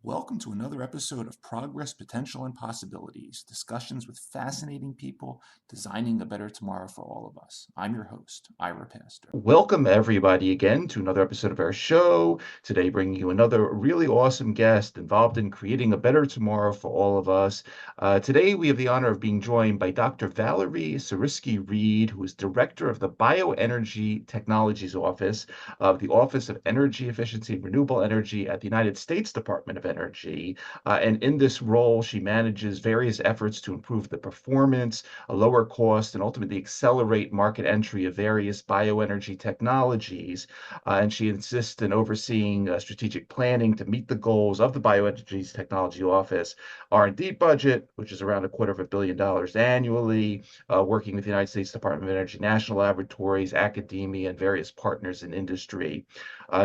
Welcome to another episode of Progress, Potential, and Possibilities, discussions with fascinating people designing a better tomorrow for all of us. I'm your host, Ira Pastor. Welcome, everybody, again to another episode of our show. Today, bringing you another really awesome guest involved in creating a better tomorrow for all of us. Today, we have the honor of being joined by Dr. Valerie Sarisky-Reed, who is Director of the Bioenergy Technologies Office of the Office of Energy Efficiency and Renewable Energy at the United States Department of Energy. And in this role, she manages various efforts to improve the performance, lower cost, and ultimately accelerate market entry of various bioenergy technologies. And she insists in overseeing strategic planning to meet the goals of the Bioenergy Technology Office R&D budget, which is around $250 million annually, working with the United States Department of Energy, national laboratories, academia, and various partners in industry.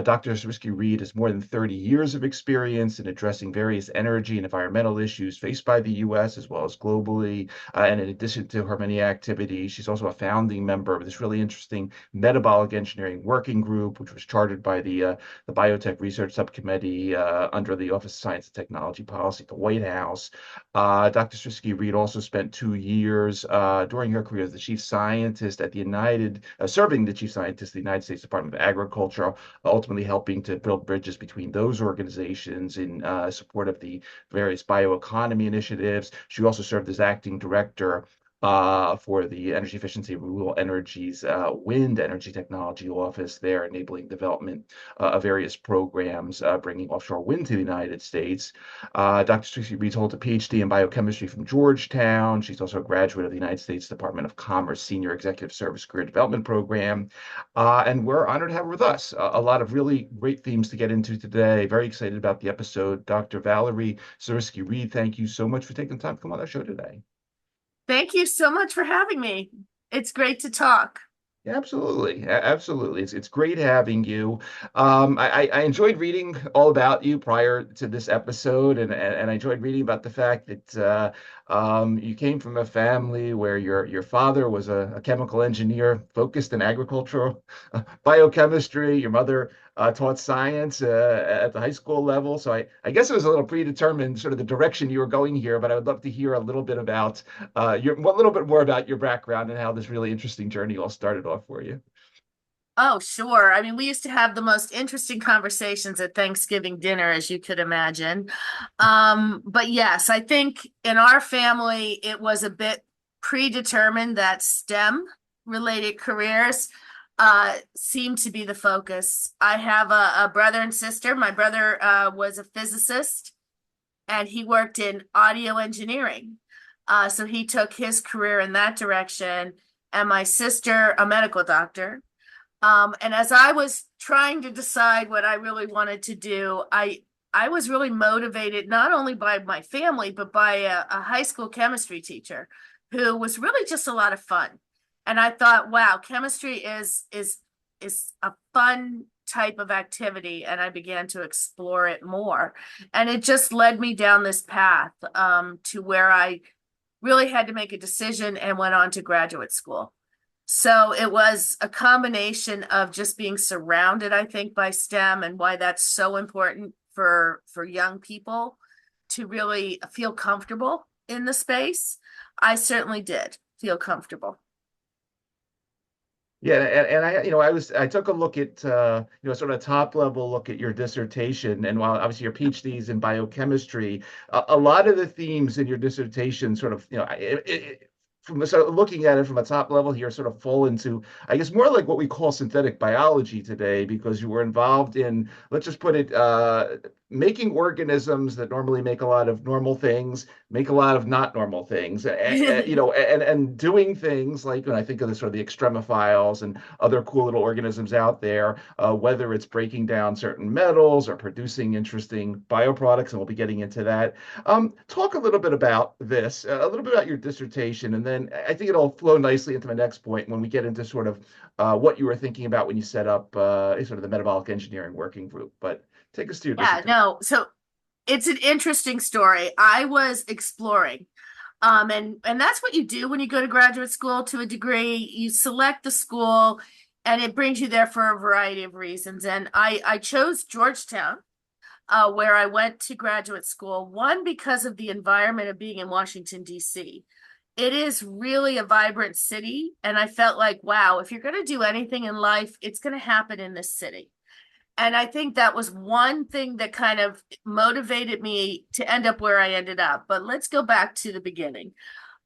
Dr. Sarisky-Reed has more than 30 years of experience in addressing various energy and environmental issues faced by the U.S. as well as globally. And in addition to her many activities, she's also a founding member of this really interesting Metabolic Engineering Working Group, which was chartered by the Biotech Research Subcommittee under the Office of Science and Technology Policy at the White House. Dr. Sarisky-Reed also spent 2 years during her career as the chief scientist at serving the chief scientist at the United States Department of Agriculture, ultimately helping to build bridges between those organizations in support of the various bioeconomy initiatives. She also served as acting director for the Energy Efficiency and Renewable Energies Wind Energy Technology Office there, enabling development of various programs bringing offshore wind to the United States. Dr. Sarisky-Reed holds a PhD in biochemistry from Georgetown. She's also a graduate of the United States Department of Commerce Senior Executive Service Career Development Program. And we're honored to have her with us. A lot of really great themes to get into today. Very excited about the episode. Dr. Valerie Sarisky-Reed, thank you so much for taking the time to come on our show today. Thank you so much for having me. It's great to talk. Absolutely. Absolutely. It's great having you. I enjoyed reading all about you prior to this episode, and I enjoyed reading about the fact that you came from a family where your father was a chemical engineer focused in agricultural biochemistry. Your mother taught science at the high school level. So I guess it was a little predetermined, sort of the direction you were going here, but I would love to hear a little bit about a little bit more about your background and how this really interesting journey all started off for you. Oh, sure. I mean, we used to have the most interesting conversations at Thanksgiving dinner, as you could imagine. But yes, I think in our family, it was a bit predetermined that STEM related careers seemed to be the focus. I have a brother and sister. My brother was a physicist and he worked in audio engineering. So he took his career in that direction. And my sister, a medical doctor. And as I was trying to decide what I really wanted to do, I was really motivated not only by my family, but by a high school chemistry teacher who was really just a lot of fun. And I thought, wow, chemistry is a fun type of activity. And I began to explore it more. And it just led me down this path to where I really had to make a decision and went on to graduate school. So it was a combination of just being surrounded, I think, by STEM and why that's so important for young people to really feel comfortable in the space. I certainly did feel comfortable. Yeah, and I took a look at sort of a top level look at your dissertation, and while obviously your PhD is in biochemistry, a lot of the themes in your dissertation sort of from sort of looking at it from a top level here, sort of fall into, I guess, more like what we call synthetic biology today, because you were involved in, let's just put it, making organisms that normally make a lot of normal things, make a lot of not normal things, and doing things like, when I think of the sort of the extremophiles and other cool little organisms out there, whether it's breaking down certain metals or producing interesting bioproducts, and we'll be getting into that. Talk a little bit about this, a little bit about your dissertation, and then I think it'll flow nicely into my next point when we get into sort of what you were thinking about when you set up sort of the Metabolic Engineering Working Group. But take us to your Yeah, dissertation. no. So it's an interesting story. I was exploring. And that's what you do when you go to graduate school to a degree. You select the school and it brings you there for a variety of reasons. And I chose Georgetown, where I went to graduate school, one, because of the environment of being in Washington, D.C. It is really a vibrant city. And I felt like, wow, if you're going to do anything in life, it's going to happen in this city. And I think that was one thing that kind of motivated me to end up where I ended up. But let's go back to the beginning.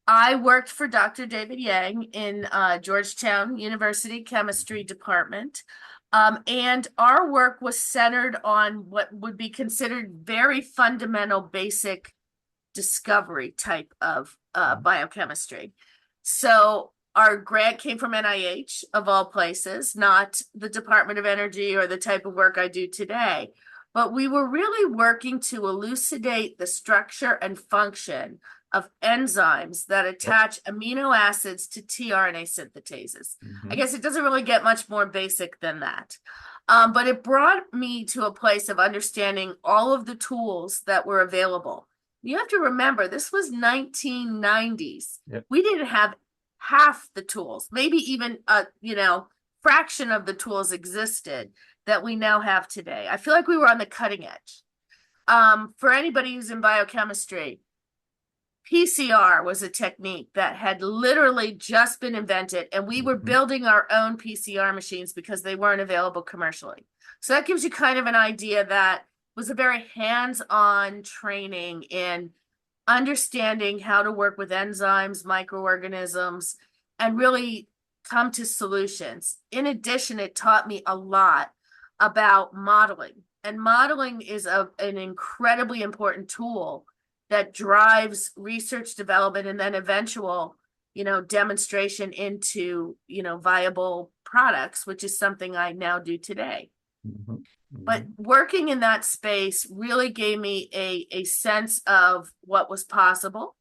I worked for Dr. David Yang in Georgetown University Chemistry Department. And our work was centered on what would be considered very fundamental, basic discovery type of biochemistry. So our grant came from NIH, of all places, not the Department of Energy or the type of work I do today. But we were really working to elucidate the structure and function of enzymes that attach amino acids to tRNA synthetases. I guess it doesn't really get much more basic than that. But it brought me to a place of understanding all of the tools that were available. You have to remember, this was 1990s. Yep. We didn't have half the tools, maybe even a fraction of the tools existed that we now have today. I feel like we were on the cutting edge. For anybody who's in biochemistry, PCR was a technique that had literally just been invented, and we were building our own PCR machines because they weren't available commercially. So that gives you kind of an idea that was a very hands-on training in understanding how to work with enzymes, microorganisms, and really come to solutions. In addition, it taught me a lot about modeling. And modeling is an incredibly important tool that drives research development and then eventual, demonstration into, viable products, which is something I now do today. But working in that space really gave me a sense of what was possible.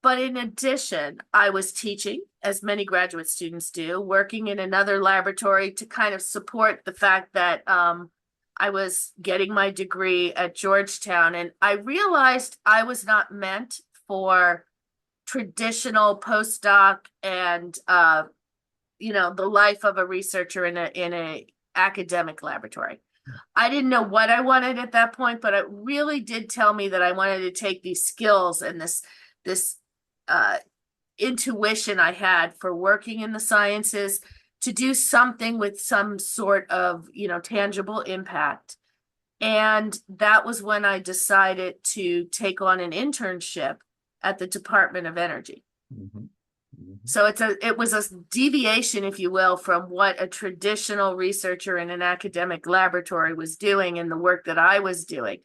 But in addition, I was teaching, as many graduate students do, working in another laboratory to kind of support the fact that I was getting my degree at Georgetown. And I realized I was not meant for traditional postdoc and, the life of a researcher in a academic laboratory. I didn't know what I wanted at that point, but it really did tell me that I wanted to take these skills and this intuition I had for working in the sciences to do something with some sort of, tangible impact. And that was when I decided to take on an internship at the Department of Energy. So it was a deviation, if you will, from what a traditional researcher in an academic laboratory was doing and the work that I was doing.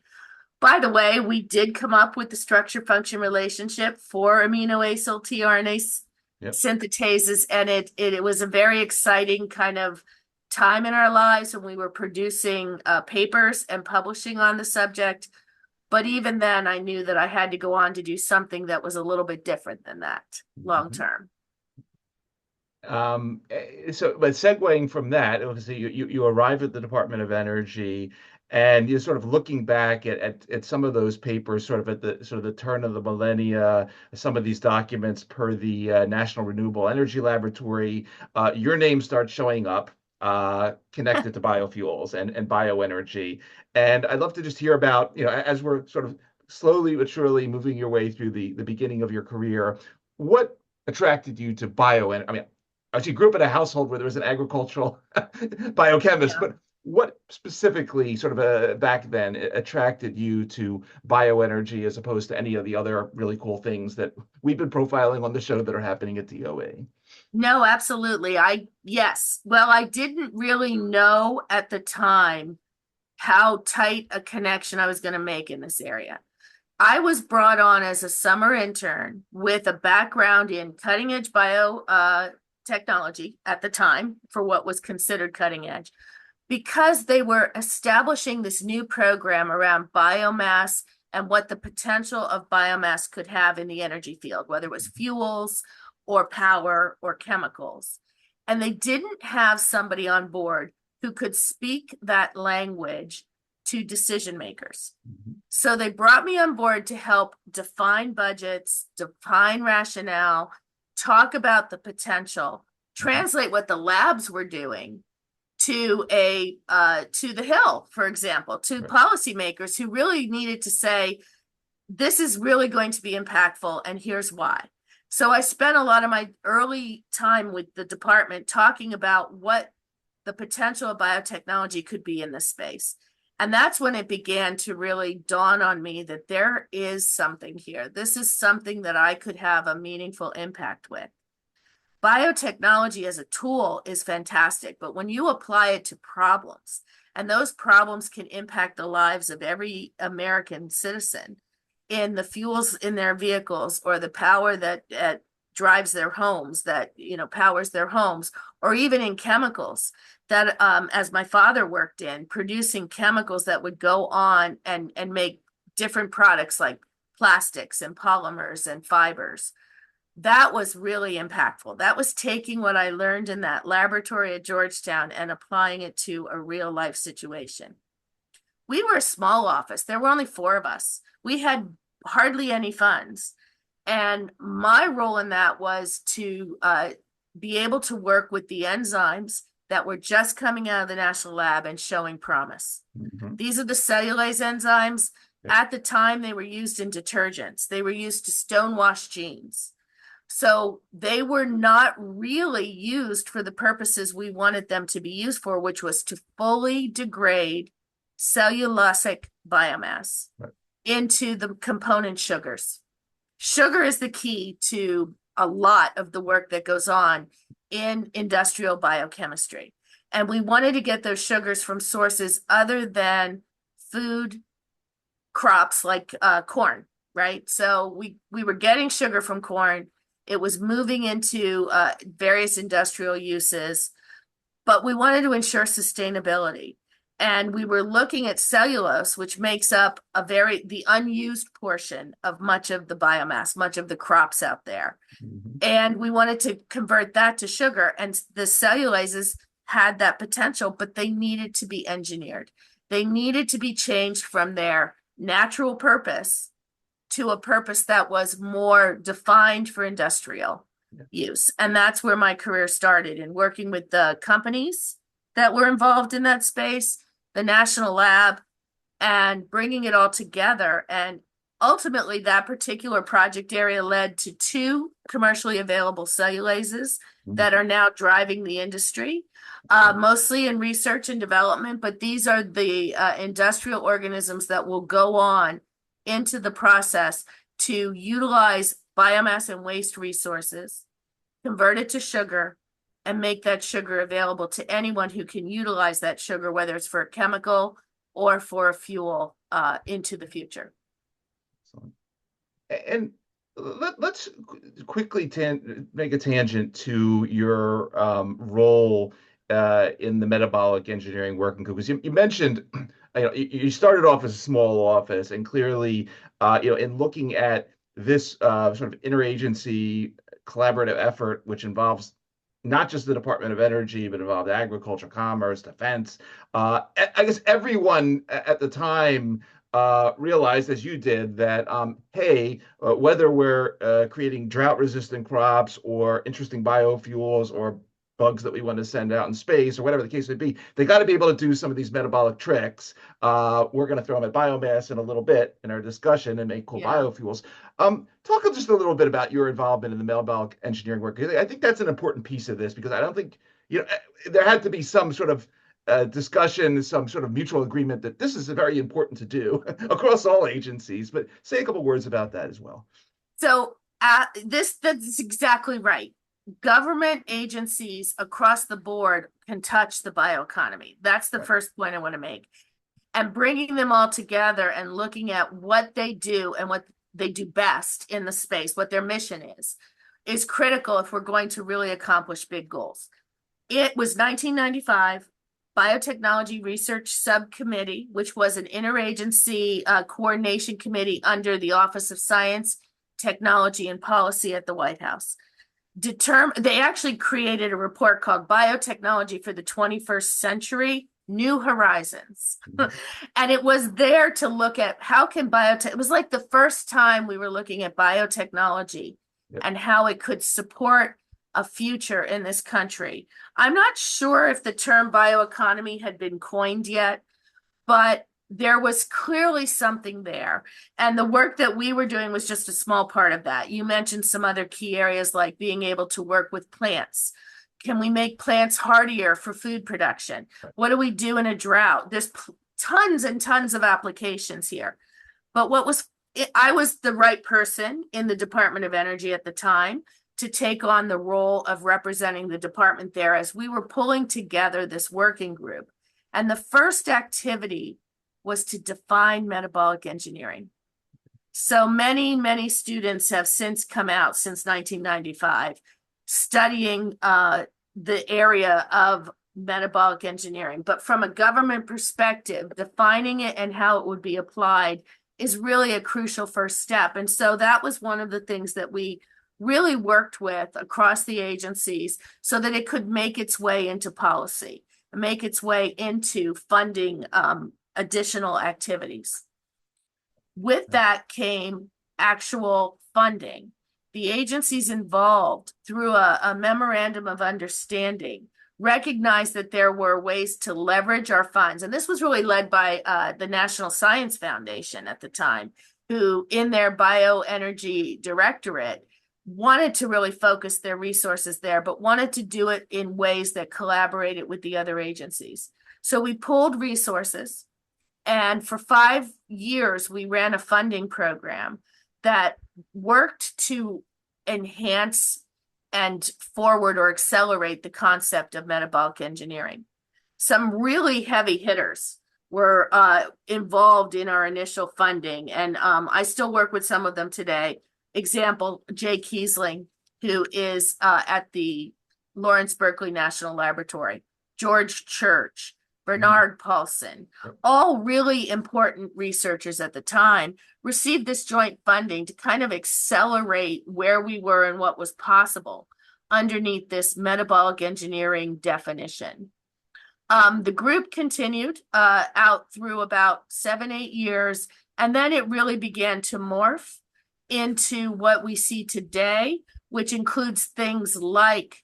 By the way, we did come up with the structure-function relationship for amino-acyl tRNA synthetases, and it was a very exciting kind of time in our lives when we were producing papers and publishing on the subject. But even then, I knew that I had to go on to do something that was a little bit different than that long term. But segueing from that, obviously you arrive at the Department of Energy, and you're sort of looking back at some of those papers, sort of at the turn of the millennia, some of these documents per the National Renewable Energy Laboratory. Your name starts showing up, connected to biofuels and bioenergy. And I'd love to just hear about, as we're sort of slowly but surely moving your way through the beginning of your career, what attracted you to bioenergy? I mean, actually grew up in a household where there was an agricultural biochemist, but what specifically sort of back then attracted you to bioenergy as opposed to any of the other really cool things that we've been profiling on the show that are happening at DOE? No, absolutely. Yes. Well, I didn't really know at the time how tight a connection I was going to make in this area. I was brought on as a summer intern with a background in cutting edge technology at the time for what was considered cutting edge, because they were establishing this new program around biomass and what the potential of biomass could have in the energy field, whether it was fuels or power or chemicals. And they didn't have somebody on board who could speak that language to decision makers. So they brought me on board to help define budgets, define rationale, talk about the potential, translate what the labs were doing to the Hill, for example, to policymakers who really needed to say, this is really going to be impactful, and here's why. So I spent a lot of my early time with the department talking about what the potential of biotechnology could be in this space. And that's when it began to really dawn on me that there is something here. This is something that I could have a meaningful impact with. Biotechnology as a tool is fantastic, but when you apply it to problems, and those problems can impact the lives of every American citizen in the fuels in their vehicles, or the power that drives their homes, that powers their homes, or even in chemicals that, as my father worked in, producing chemicals that would go on and make different products like plastics and polymers and fibers. That was really impactful. That was taking what I learned in that laboratory at Georgetown and applying it to a real life situation. We were a small office. There were only 4 of us. We had hardly any funds. And my role in that was to be able to work with the enzymes that were just coming out of the national lab and showing promise. These are the cellulase enzymes. At the time, they were used in detergents. They were used to stonewash jeans. So they were not really used for the purposes we wanted them to be used for, which was to fully degrade cellulosic biomass into the component sugars. Sugar is the key to a lot of the work that goes on in industrial biochemistry. And we wanted to get those sugars from sources other than food crops like corn, right? So we were getting sugar from corn. It was moving into various industrial uses, but we wanted to ensure sustainability. And we were looking at cellulose, which makes up the unused portion of much of the biomass, much of the crops out there. And we wanted to convert that to sugar. And the cellulases had that potential, but they needed to be engineered. They needed to be changed from their natural purpose to a purpose that was more defined for industrial use. And that's where my career started, in working with the companies that were involved in that space, the national lab, and bringing it all together. And ultimately, that particular project area led to 2 commercially available cellulases that are now driving the industry, mostly in research and development. But these are the industrial organisms that will go on into the process to utilize biomass and waste resources, convert it to sugar, and make that sugar available to anyone who can utilize that sugar, whether it's for a chemical or for a fuel into the future. And let's quickly make a tangent to your role in the Metabolic Engineering Working Group, because you mentioned, you started off as a small office, and clearly, in looking at this sort of interagency collaborative effort, which involves not just the Department of Energy, but involved agriculture, commerce, defense. I guess everyone at the time realized, as you did, that hey, whether we're creating drought-resistant crops or interesting biofuels or bugs that we want to send out in space or whatever the case may be, they got to be able to do some of these metabolic tricks. We're going to throw them at biomass in a little bit in our discussion and make cool biofuels. Talk just a little bit about your involvement in the metabolic engineering work. I think that's an important piece of this, because I don't think, there had to be some sort of discussion, some sort of mutual agreement that this is very important to do across all agencies. But say a couple words about that as well. So that's exactly right. Government agencies across the board can touch the bioeconomy. That's the first point I want to make. And bringing them all together and looking at what they do and what they do best in the space, what their mission is critical if we're going to really accomplish big goals. It was 1995, Biotechnology Research Subcommittee, which was an interagency coordination committee under the Office of Science, Technology, and Policy at the White House. They actually created a report called Biotechnology for the 21st Century, New Horizons. And it was there to look at how can biotech, it was like the first time we were looking at biotechnology and how it could support a future in this country. I'm not sure if the term bioeconomy had been coined yet, but there was clearly something there. And the work that we were doing was just a small part of that. You mentioned some other key areas like being able to work with plants. Can we make plants hardier for food production? What do we do in a drought? There's tons and tons of applications here. But I was the right person in the Department of Energy at the time to take on the role of representing the department there as we were pulling together this working group. And the first activity was to define metabolic engineering. So many students have since come out since 1995 studying the area of metabolic engineering. But from a government perspective, defining it and how it would be applied is really a crucial first step. And so that was one of the things that we really worked with across the agencies so that it could make its way into policy, make its way into funding additional activities. With that came actual funding. The agencies involved, through a memorandum of understanding, recognized that there were ways to leverage our funds. And this was really led by the National Science Foundation at the time, who in their bioenergy directorate wanted to really focus their resources there, but wanted to do it in ways that collaborated with the other agencies. So we pooled resources, and for 5 years, we ran a funding program that worked to enhance and forward or accelerate the concept of metabolic engineering. Some really heavy hitters were involved in our initial funding, and I still work with some of them today. Example, Jay Kiesling, who is at the Lawrence Berkeley National Laboratory, George Church, Bernard Paulson, all really important researchers at the time, received this joint funding to kind of accelerate where we were and what was possible underneath this metabolic engineering definition. The group continued out through about 7-8 years, and then it really began to morph into what we see today, which includes things like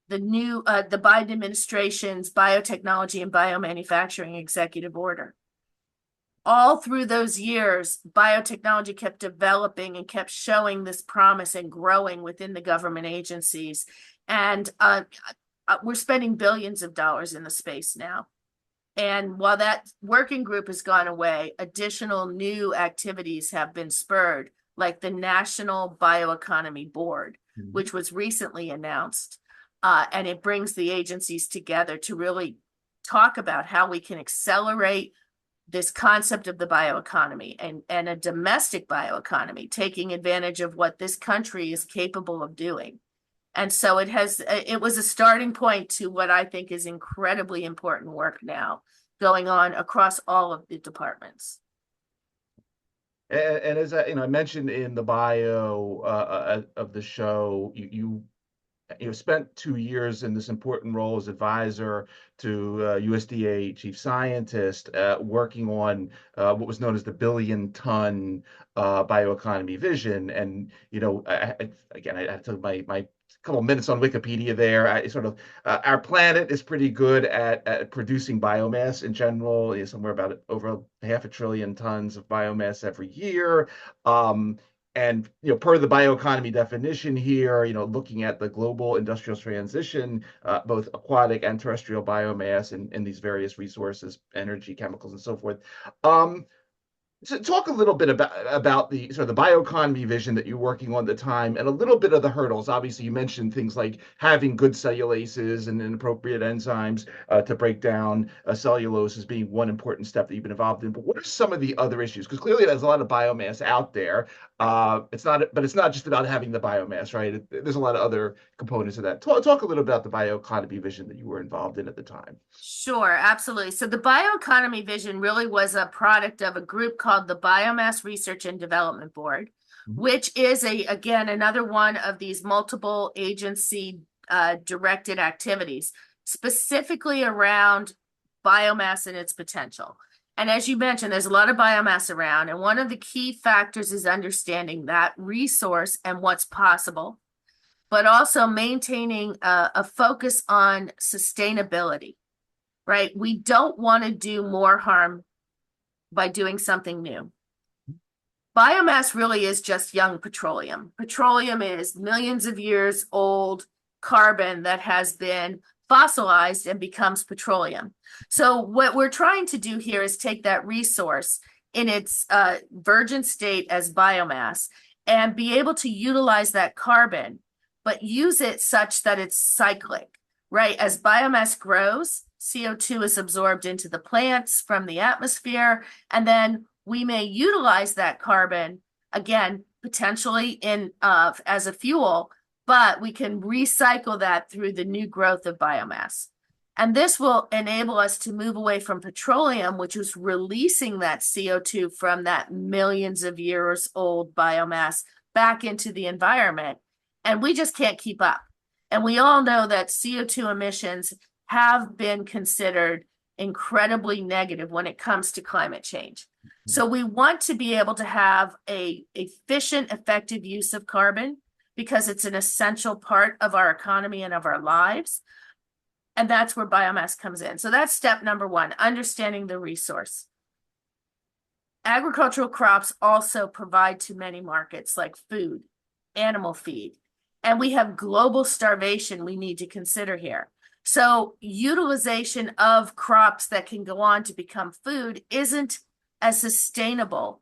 the Biden administration's biotechnology and biomanufacturing executive order. All through those years, biotechnology kept developing and kept showing this promise and growing within the government agencies. And we're spending billions of dollars in the space now. And while that working group has gone away, additional new activities have been spurred, like the National Bioeconomy Board, which was recently announced. And it brings the agencies together to really talk about how we can accelerate this concept of the bioeconomy and a domestic bioeconomy, taking advantage of what this country is capable of doing. And so it was a starting point to what I think is incredibly important work now going on across all of the departments. And as I mentioned in the bio of the show, you spent 2 years in this important role as advisor to USDA chief scientist, working on what was known as the billion-ton bioeconomy vision. And again, I took my couple of minutes on Wikipedia there. Our planet is pretty good at producing biomass in general. Somewhere about over 500 billion tons of biomass every year. And per the bioeconomy definition here, looking at the global industrial transition, both aquatic and terrestrial biomass and these various resources, energy, chemicals, and so forth. So talk a little bit about the sort of the bioeconomy vision that you're working on at the time, and a little bit of the hurdles. Obviously, you mentioned things like having good cellulases and appropriate enzymes to break down cellulose as being one important step that you've been involved in. But what are some of the other issues? Because clearly, there's a lot of biomass out there. But it's not just about having the biomass, right? There's a lot of other components of that. Talk a little about the bioeconomy vision that you were involved in at the time. Sure, absolutely. So the bioeconomy vision really was a product of a group called the Biomass Research and Development Board, which is again, another one of these multiple agency directed activities, specifically around biomass and its potential. And as you mentioned, there's a lot of biomass around, and one of the key factors is understanding that resource and what's possible, but also maintaining a focus on sustainability. Right? We don't want to do more harm by doing something new. Biomass really is just young petroleum. Petroleum is millions of years old carbon that has been fossilized and becomes petroleum. So what we're trying to do here is take that resource in its virgin state as biomass and be able to utilize that carbon, but use it such that it's cyclic, right? As biomass grows, CO2 is absorbed into the plants from the atmosphere, and then we may utilize that carbon again, potentially in as a fuel, but we can recycle that through the new growth of biomass. And this will enable us to move away from petroleum, which is releasing that CO2 from that millions of years old biomass back into the environment. And we just can't keep up. And we all know that CO2 emissions have been considered incredibly negative when it comes to climate change. So we want to be able to have a efficient, effective use of carbon because it's an essential part of our economy and of our lives. And that's where biomass comes in. So that's step number one, understanding the resource. Agricultural crops also provide to many markets like food, animal feed, and we have global starvation we need to consider here. So utilization of crops that can go on to become food isn't as sustainable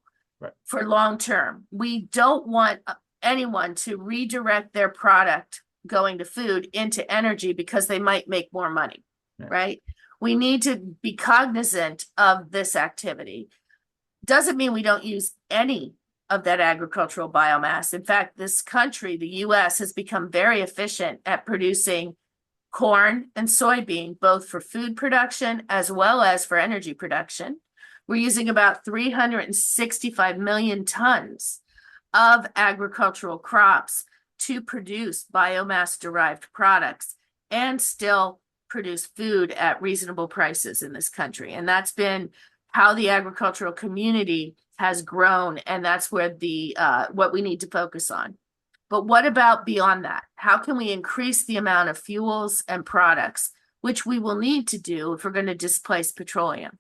for long term. We don't want anyone to redirect their product going to food into energy because they might make more money, right? We need to be cognizant of this activity. Doesn't mean we don't use any of that agricultural biomass. In fact, this country, the US, has become very efficient at producing corn and soybean, both for food production as well as for energy production. We're using about 365 million tons of agricultural crops to produce biomass-derived products and still produce food at reasonable prices in this country. And that's been how the agricultural community has grown, and that's where the what we need to focus on. But what about beyond that? How can we increase the amount of fuels and products, which we will need to do if we're going to displace petroleum?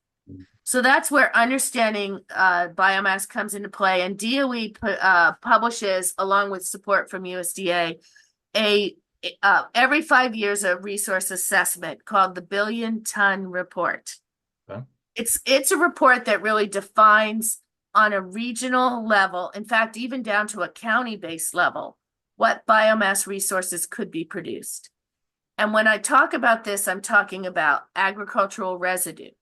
So that's where understanding biomass comes into play. And DOE publishes, along with support from USDA, every 5 years a resource assessment called the Billion Ton Report. Okay. It's a report that really defines on a regional level, in fact, even down to a county-based level, what biomass resources could be produced. And when I talk about this, I'm talking about agricultural residue,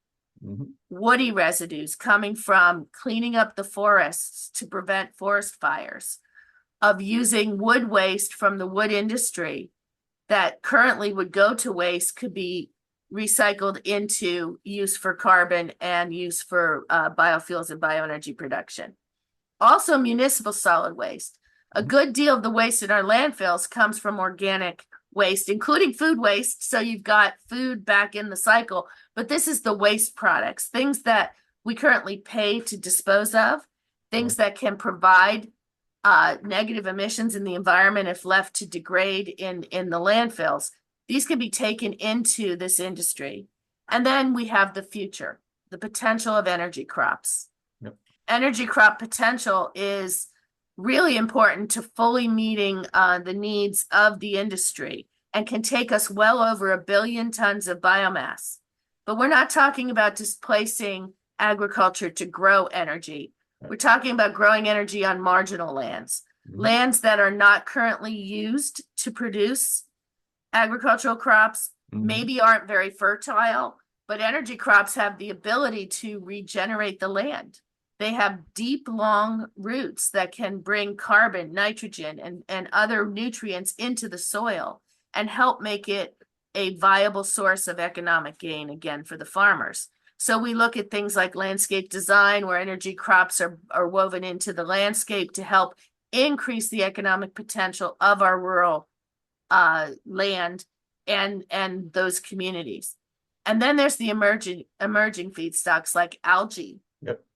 woody residues coming from cleaning up the forests to prevent forest fires, of using wood waste from the wood industry that currently would go to waste could be recycled into use for carbon and use for biofuels and bioenergy production. Also, municipal solid waste. A good deal of the waste in our landfills comes from organic waste, including food waste. So you've got food back in the cycle, but this is the waste products, things that we currently pay to dispose of, things that can provide negative emissions in the environment if left to degrade in the landfills. These can be taken into this industry. And then we have the future, the potential of energy crops. Energy crop potential is really important to fully meeting the needs of the industry and can take us well over 1 billion tons of biomass. But we're not talking about displacing agriculture to grow energy. We're talking about growing energy on marginal lands, lands that are not currently used to produce agricultural crops, maybe aren't very fertile, but energy crops have the ability to regenerate the land. They have deep, long roots that can bring carbon, nitrogen, and other nutrients into the soil and help make it a viable source of economic gain, again, for the farmers. So we look at things like landscape design, where energy crops are woven into the landscape to help increase the economic potential of our rural land and those communities. And then there's the emerging feedstocks like algae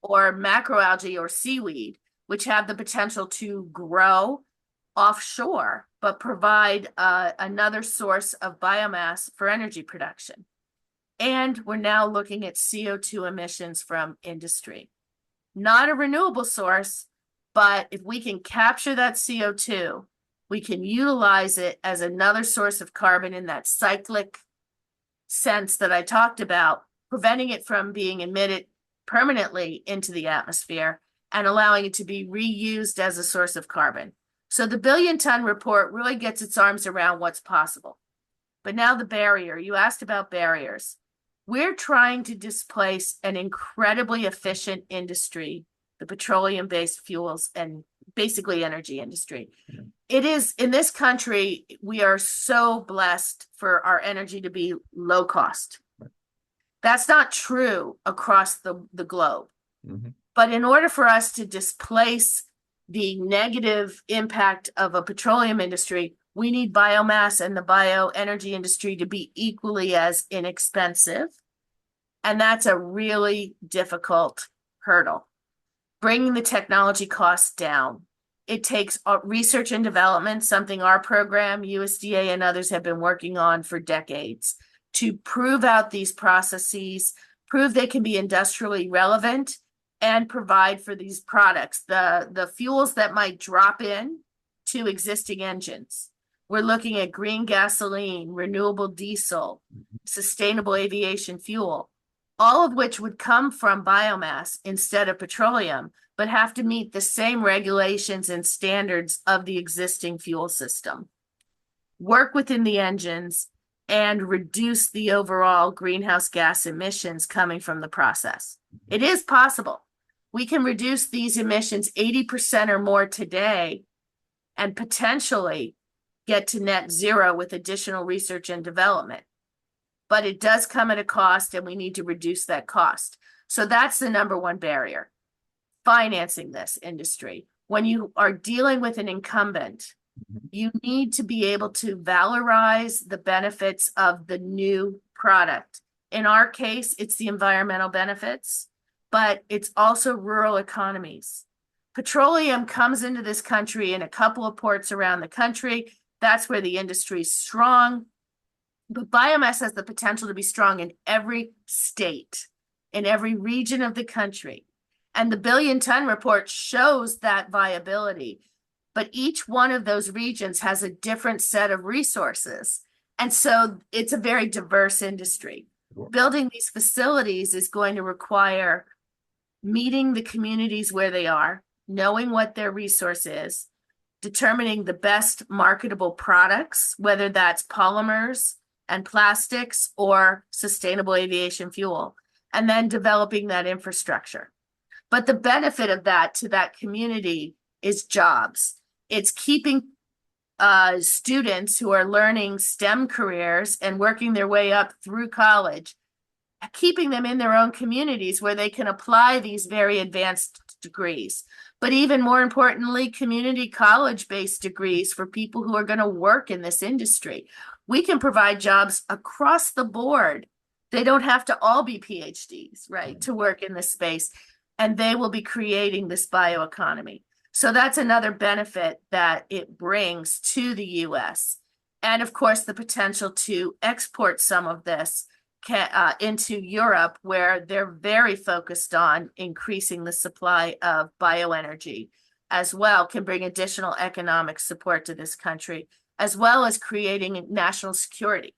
or macroalgae or seaweed, which have the potential to grow offshore, but provide another source of biomass for energy production. And we're now looking at CO2 emissions from industry. Not a renewable source, but if we can capture that CO2, we can utilize it as another source of carbon in that cyclic sense that I talked about, preventing it from being emitted permanently into the atmosphere and allowing it to be reused as a source of carbon. So the billion-ton report really gets its arms around what's possible. But now the barrier, you asked about barriers. We're trying to displace an incredibly efficient industry, the petroleum-based fuels and basically energy industry. It is, in this country, we are so blessed for our energy to be low cost. That's not true across the globe. But in order for us to displace the negative impact of a petroleum industry, we need biomass and the bioenergy industry to be equally as inexpensive. And that's a really difficult hurdle. Bringing the technology costs down. It takes research and development, something our program, USDA and others have been working on for decades, to prove out these processes, prove they can be industrially relevant, and provide for these products, the fuels that might drop in to existing engines. We're looking at green gasoline, renewable diesel, sustainable aviation fuel, all of which would come from biomass instead of petroleum, but have to meet the same regulations and standards of the existing fuel system. Work within the engines and reduce the overall greenhouse gas emissions coming from the process. It is possible. We can reduce these emissions 80% or more today and potentially get to net zero with additional research and development. But it does come at a cost, and we need to reduce that cost. So that's the number one barrier, financing this industry. When you are dealing with an incumbent, you need to be able to valorize the benefits of the new product. In our case, it's the environmental benefits, but it's also rural economies. Petroleum comes into this country in a couple of ports around the country. That's where the industry is strong. But biomass has the potential to be strong in every state, in every region of the country. And the billion-ton report shows that viability. But each one of those regions has a different set of resources. And so it's a very diverse industry. Sure. Building these facilities is going to require meeting the communities where they are, knowing what their resource is, determining the best marketable products, whether that's polymers and plastics or sustainable aviation fuel, and then developing that infrastructure. But the benefit of that to that community is jobs. It's keeping students who are learning STEM careers and working their way up through college, keeping them in their own communities where they can apply these very advanced degrees. But even more importantly, community college-based degrees for people who are going to work in this industry. We can provide jobs across the board. They don't have to all be PhDs, right, to work in this space. And they will be creating this bioeconomy. So that's another benefit that it brings to the U.S. And of course, the potential to export some of this into Europe, where they're very focused on increasing the supply of bioenergy as well can bring additional economic support to this country, as well as creating national security.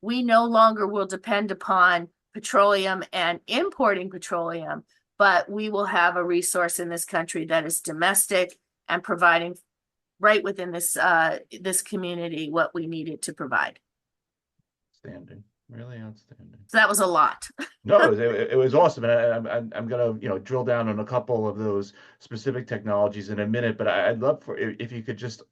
We no longer will depend upon petroleum and importing petroleum, but we will have a resource in this country that is domestic and providing right within this community what we needed to provide. Outstanding, really outstanding. So that was a lot. No, it was awesome, and I'm gonna drill down on a couple of those specific technologies in a minute. But I'd love for if you could just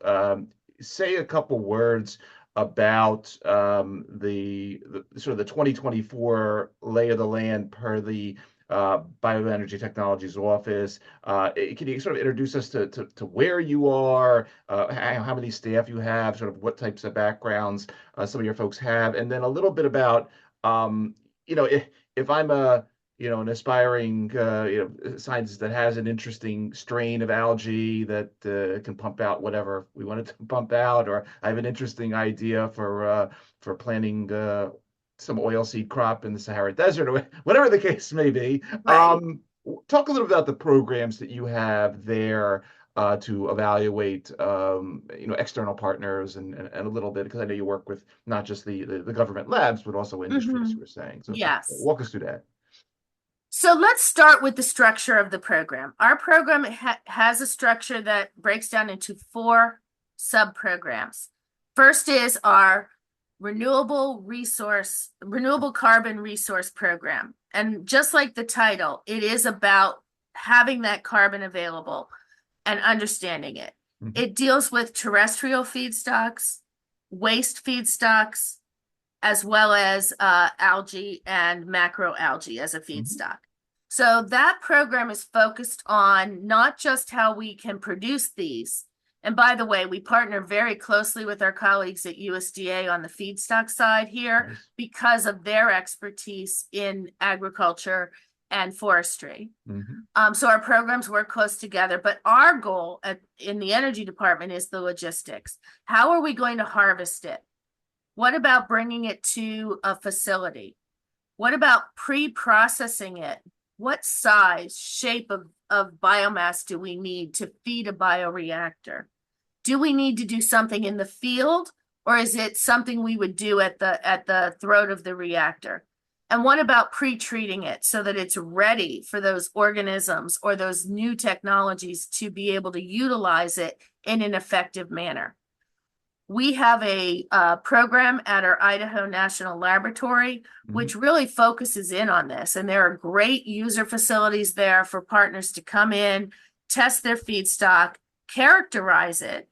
say a couple words about the sort of the 2024 lay of the land per the Bioenergy Technologies Office. Can you sort of introduce us to where you are, how many staff you have, sort of what types of backgrounds some of your folks have, and then a little bit about if I'm an aspiring scientist that has an interesting strain of algae that can pump out whatever we want it to pump out, or I have an interesting idea for planting some oilseed crop in the Sahara Desert, or whatever the case may be. Right. Talk a little about the programs that you have there to evaluate, external partners and a little bit, because I know you work with not just the government labs, but also industry, as you were saying. So Yes. walk us through that. So let's start with the structure of the program. Our program has a structure that breaks down into 4 sub-programs. First is our renewable carbon resource program. And just like the title, it is about having that carbon available and understanding it. Mm-hmm. It deals with terrestrial feedstocks, waste feedstocks, as well as algae and macroalgae as a feedstock. Mm-hmm. So that program is focused on not just how we can produce these. And by the way, we partner very closely with our colleagues at USDA on the feedstock side here. Nice. Because of their expertise in agriculture and forestry. Mm-hmm. So our programs work close together, but our goal in the energy department is the logistics. How are we going to harvest it? What about bringing it to a facility? What about pre-processing it? What size, shape of biomass do we need to feed a bioreactor? Do we need to do something in the field, or is it something we would do at the throat of the reactor? And what about pre-treating it so that it's ready for those organisms or those new technologies to be able to utilize it in an effective manner? We have a program at our Idaho National Laboratory, which really focuses in on this. And there are great user facilities there for partners to come in, test their feedstock, characterize it.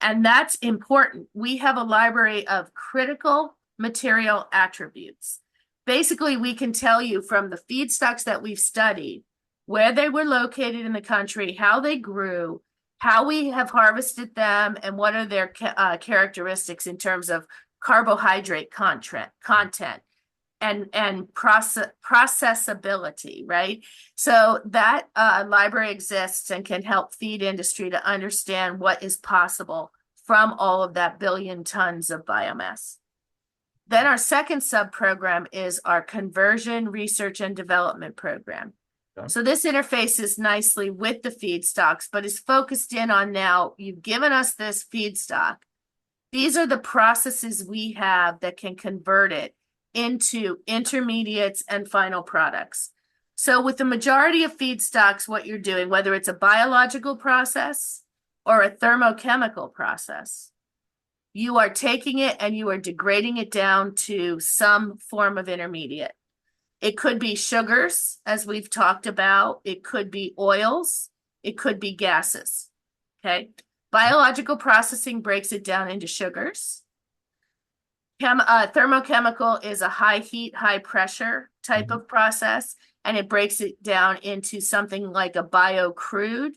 And that's important. We have a library of critical material attributes. Basically, we can tell you from the feedstocks that we've studied, where they were located in the country, how they grew, how we have harvested them, and what are their characteristics in terms of carbohydrate content and processability, right? So that library exists and can help feed industry to understand what is possible from all of that billion tons of biomass. Then our second sub-program is our conversion research and development program. Okay. So this interfaces nicely with the feedstocks, but is focused in on now, you've given us this feedstock. These are the processes we have that can convert it into intermediates and final products. So with the majority of feedstocks, what you're doing, whether it's a biological process or a thermochemical process, you are taking it and you are degrading it down to some form of intermediate. It could be sugars, as we've talked about. It could be oils. It could be gases. Okay. Biological processing breaks it down into sugars. Thermochemical is a high heat, high pressure type of process, and it breaks it down into something like a biocrude,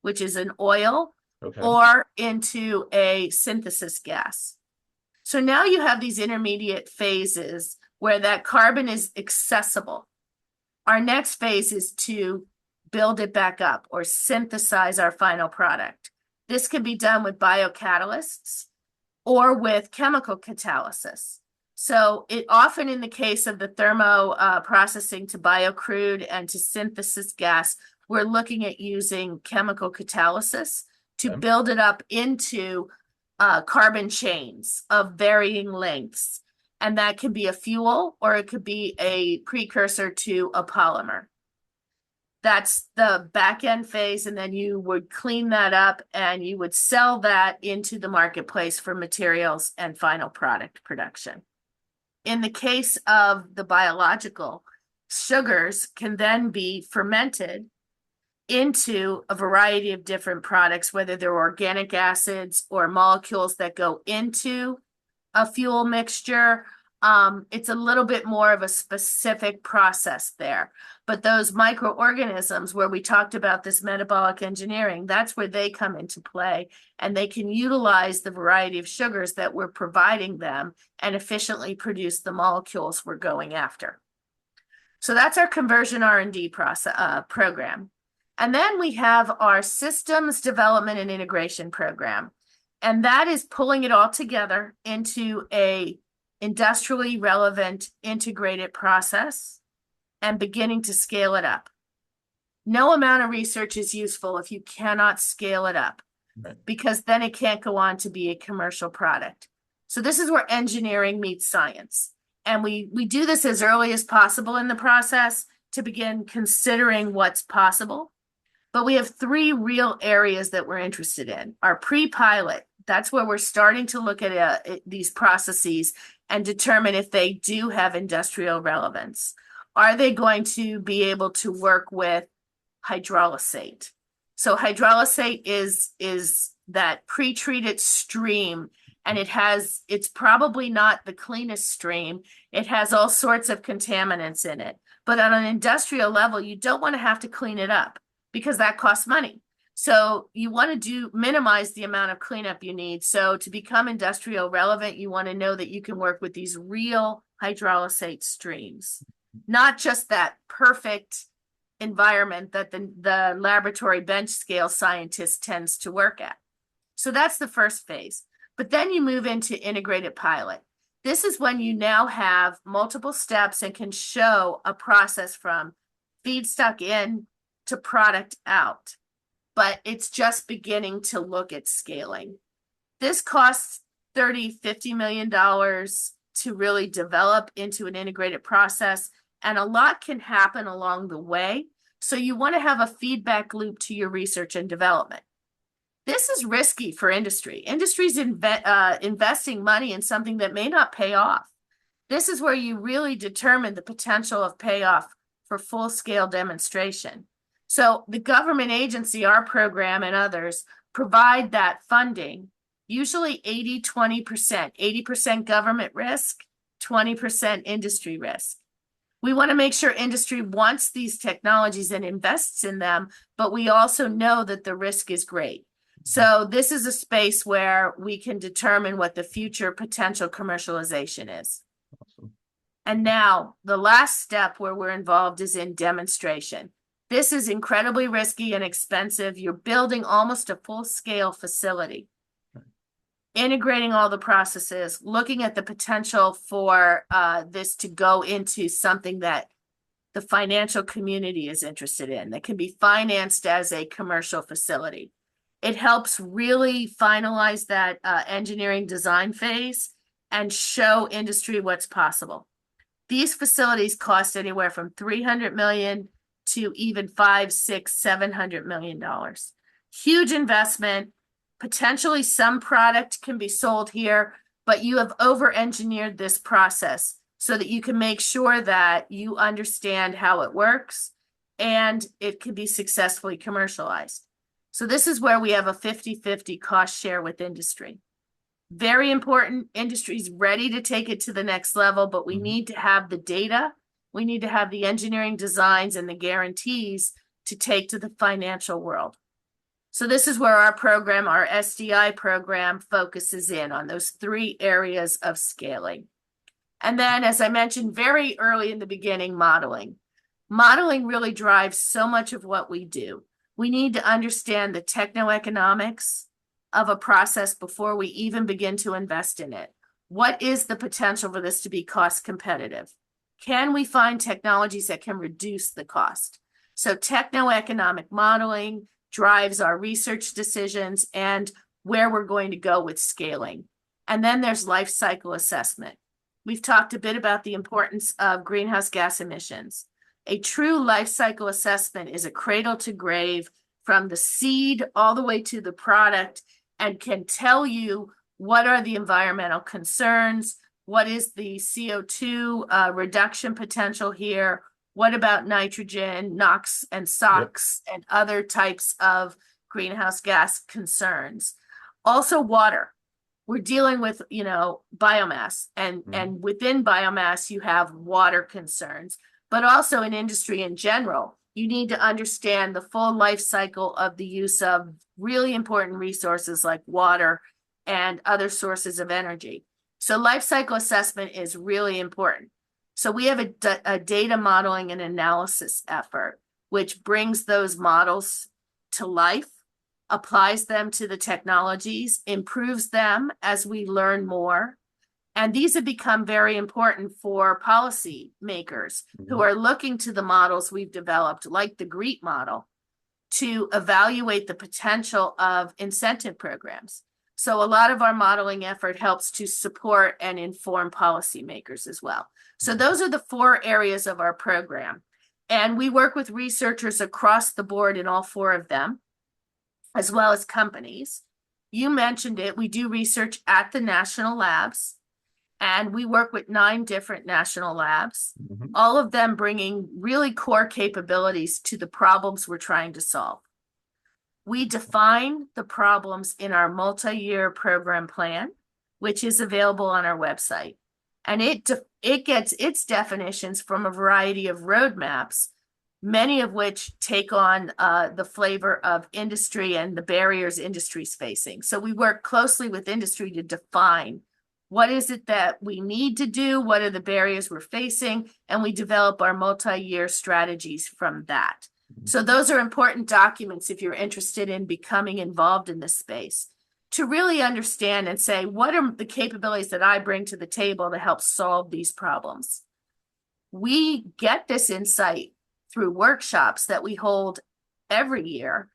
which is an oil, or into a synthesis gas. So now you have these intermediate phases where that carbon is accessible. Our next phase is to build it back up or synthesize our final product. This can be done with biocatalysts or with chemical catalysis. So it often, in the case of the thermo processing to biocrude and to synthesis gas, we're looking at using chemical catalysis to Okay. build it up into carbon chains of varying lengths. And that can be a fuel or it could be a precursor to a polymer. That's the back end phase. And then you would clean that up and you would sell that into the marketplace for materials and final product production. In the case of the biological, sugars can then be fermented into a variety of different products, whether they're organic acids or molecules that go into a fuel mixture. It's a little bit more of a specific process there. But those microorganisms where we talked about this metabolic engineering, that's where they come into play, and they can utilize the variety of sugars that we're providing them and efficiently produce the molecules we're going after. So that's our conversion R&D program. And then we have our systems development and integration program. And that is pulling it all together into a industrially relevant integrated process and beginning to scale it up. No amount of research is useful if you cannot scale it up, Right. because then it can't go on to be a commercial product. So this is where engineering meets science. And we do this as early as possible in the process to begin considering what's possible. But we have three real areas that we're interested in. Our pre-pilot, that's where we're starting to look at these processes and determine if they do have industrial relevance. Are they going to be able to work with hydrolysate? So hydrolysate is that pre-treated stream, and it's probably not the cleanest stream. It has all sorts of contaminants in it. But on an industrial level, you don't want to have to clean it up because that costs money. So you want to minimize the amount of cleanup you need. So to become industrial relevant, you want to know that you can work with these real hydrolysate streams, not just that perfect environment that the laboratory bench scale scientist tends to work at. So that's the first phase. But then you move into integrated pilot. This is when you now have multiple steps and can show a process from feedstock in to product out. But it's just beginning to look at scaling. This costs $30–50 million to really develop into an integrated process, and a lot can happen along the way. So you want to have a feedback loop to your research and development. This is risky for industry. Industry's investing money in something that may not pay off. This is where you really determine the potential of payoff for full-scale demonstration. So the government agency, our program and others, provide that funding, usually 80–20%, 80% government risk, 20% industry risk. We want to make sure industry wants these technologies and invests in them, but we also know that the risk is great. So this is a space where we can determine what the future potential commercialization is. Awesome. And now the last step where we're involved is in demonstration. This is incredibly risky and expensive. You're building almost a full-scale facility, integrating all the processes, looking at the potential for this to go into something that the financial community is interested in, that can be financed as a commercial facility. It helps really finalize that engineering design phase and show industry what's possible. These facilities cost anywhere from $300 million to even $500, $600, $700 million. Huge investment. Potentially some product can be sold here, but you have over-engineered this process so that you can make sure that you understand how it works and it can be successfully commercialized. So this is where we have a 50-50 cost share with industry. Very important. Industry's ready to take it to the next level, but we need to have the data. We need to have the engineering designs and the guarantees to take to the financial world. So this is where our program, our SDI program, focuses in on those three areas of scaling. And then, as I mentioned very early in the beginning, modeling. Modeling really drives so much of what we do. We need to understand the techno-economics of a process before we even begin to invest in it. What is the potential for this to be cost competitive? Can we find technologies that can reduce the cost? So techno-economic modeling drives our research decisions and where we're going to go with scaling. And then there's life cycle assessment. We've talked a bit about the importance of greenhouse gas emissions. A true life cycle assessment is a cradle to grave from the seed all the way to the product and can tell you what are the environmental concerns, what is the CO2 reduction potential here, what about nitrogen, NOx, and SOx, and other types of greenhouse gas concerns. Also water. We're dealing with, biomass, and within biomass, you have water concerns, but also in industry in general, you need to understand the full life cycle of the use of really important resources like water and other sources of energy. So life cycle assessment is really important. So we have a data modeling and analysis effort, which brings those models to life, applies them to the technologies, improves them as we learn more. And these have become very important for policy makers who are looking to the models we've developed, like the GREET model, to evaluate the potential of incentive programs. So a lot of our modeling effort helps to support and inform policymakers as well. So those are the 4 areas of our program. And we work with researchers across the board in all 4 of them, as well as companies. You mentioned it. We do research at the national labs, and we work with 9 different national labs, all of them bringing really core capabilities to the problems we're trying to solve. We define the problems in our multi-year program plan, which is available on our website. And it gets its definitions from a variety of roadmaps, many of which take on the flavor of industry and the barriers industry's facing. So we work closely with industry to define what is it that we need to do, what are the barriers we're facing, and we develop our multi-year strategies from that. So those are important documents if you're interested in becoming involved in this space, to really understand and say, what are the capabilities that I bring to the table to help solve these problems? We get this insight through workshops that we hold every year